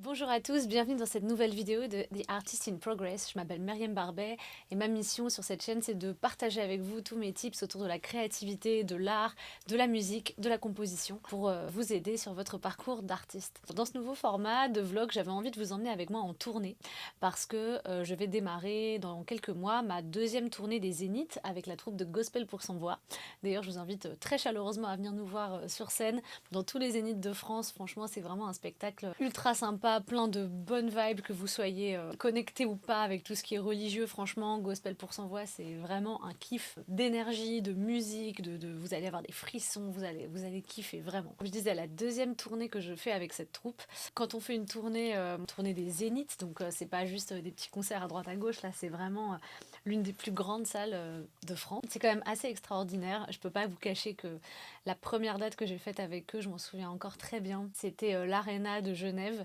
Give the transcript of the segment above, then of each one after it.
Bonjour à tous, bienvenue dans cette nouvelle vidéo de The Artist in Progress. Je m'appelle Myriam Barbet et ma mission sur cette chaîne c'est de partager avec vous tous mes tips autour de la créativité, de l'art, de la musique, de la composition pour vous aider sur votre parcours d'artiste. Dans ce nouveau format de vlog, j'avais envie de vous emmener avec moi en tournée parce que je vais démarrer dans quelques mois ma deuxième tournée des Zéniths avec la troupe de Gospel pour sans voix. D'ailleurs, je vous invite très chaleureusement à venir nous voir sur scène dans tous les Zéniths de France. Franchement, c'est vraiment un spectacle ultra sympa, plein de bonnes vibes, que vous soyez connecté ou pas avec tout ce qui est religieux. Franchement, Gospel pour sans voix, c'est vraiment un kiff d'énergie, de musique, vous allez avoir des frissons, vous allez kiffer vraiment. Comme je disais, la deuxième tournée que je fais avec cette troupe. Quand on fait une tournée des Zéniths, donc c'est pas juste des petits concerts à droite à gauche, là c'est vraiment l'une des plus grandes salles de France. C'est quand même assez extraordinaire. Je peux pas vous cacher que la première date que j'ai faite avec eux, je m'en souviens encore très bien. C'était l'Arena de Genève.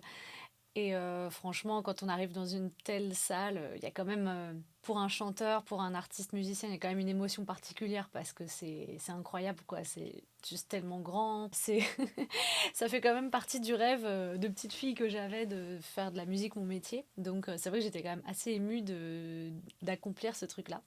Et franchement, quand on arrive dans une telle salle, il y a quand même, pour un chanteur, pour un artiste musicien, il y a quand même une émotion particulière parce que c'est incroyable, quoi. C'est juste tellement grand. Ça fait quand même partie du rêve de petite fille que j'avais de faire de la musique mon métier. Donc c'est vrai que j'étais quand même assez émue d'accomplir ce truc-là.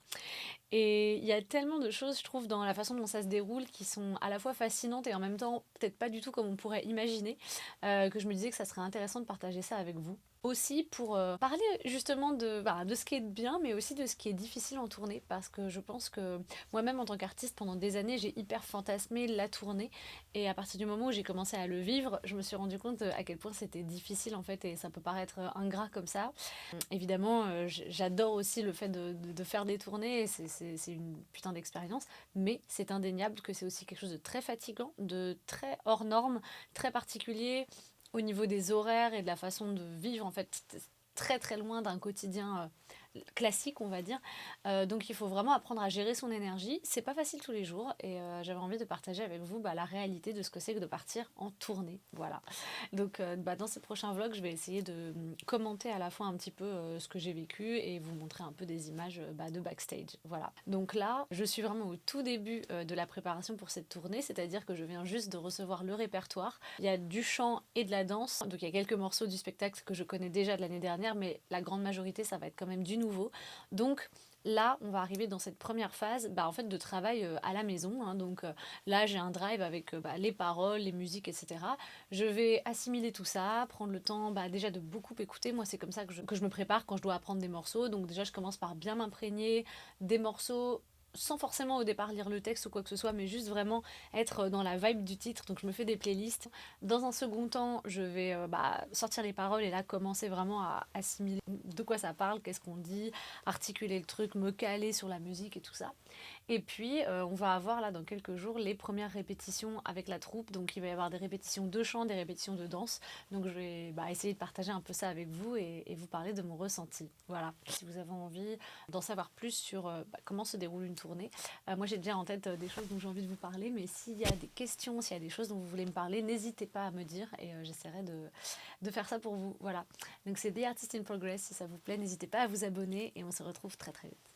Et il y a tellement de choses, je trouve, dans la façon dont ça se déroule qui sont à la fois fascinantes et en même temps peut-être pas du tout comme on pourrait imaginer, que je me disais que ça serait intéressant de partager ça avec vous. Aussi pour parler justement de ce qui est bien, mais aussi de ce qui est difficile en tournée, parce que je pense que moi-même en tant qu'artiste, pendant des années, j'ai hyper fantasmé la tournée, et à partir du moment où j'ai commencé à le vivre, je me suis rendu compte à quel point c'était difficile en fait, et ça peut paraître ingrat comme ça. Évidemment, j'adore aussi le fait de faire des tournées, c'est une putain d'expérience, mais c'est indéniable que c'est aussi quelque chose de très fatigant, de très hors norme, très particulier au niveau des horaires et de la façon de vivre, en fait, très très loin d'un quotidien classique, on va dire. Donc il faut vraiment apprendre à gérer son énergie. C'est pas facile tous les jours et j'avais envie de partager avec vous la réalité de ce que c'est que de partir en tournée. Voilà. Donc dans ces prochains vlogs, je vais essayer de commenter à la fois un petit peu ce que j'ai vécu et vous montrer un peu des images de backstage. Voilà. Donc là, je suis vraiment au tout début de la préparation pour cette tournée, c'est-à-dire que je viens juste de recevoir le répertoire. Il y a du chant et de la danse, donc il y a quelques morceaux du spectacle que je connais déjà de l'année dernière, mais la grande majorité, ça va être quand même du nouveau. Donc là, on va arriver dans cette première phase en fait, de travail à la maison. Hein. Donc là, j'ai un drive avec les paroles, les musiques, etc. Je vais assimiler tout ça, prendre le temps déjà de beaucoup écouter. Moi, c'est comme ça que je me prépare quand je dois apprendre des morceaux. Donc déjà, je commence par bien m'imprégner des morceaux sans forcément au départ lire le texte ou quoi que ce soit, mais juste vraiment être dans la vibe du titre. Donc je me fais des playlists. Dans un second temps, je vais sortir les paroles et là commencer vraiment à assimiler de quoi ça parle, qu'est-ce qu'on dit, articuler le truc, me caler sur la musique et tout ça. Et puis, on va avoir là dans quelques jours les premières répétitions avec la troupe. Donc, il va y avoir des répétitions de chant, des répétitions de danse. Donc, je vais essayer de partager un peu ça avec vous et vous parler de mon ressenti. Voilà. Si vous avez envie d'en savoir plus sur comment se déroule une tournée, moi j'ai déjà en tête des choses dont j'ai envie de vous parler. Mais s'il y a des questions, s'il y a des choses dont vous voulez me parler, n'hésitez pas à me dire et j'essaierai de faire ça pour vous. Voilà. Donc, c'est The Artist in Progress. Si ça vous plaît, n'hésitez pas à vous abonner et on se retrouve très très vite.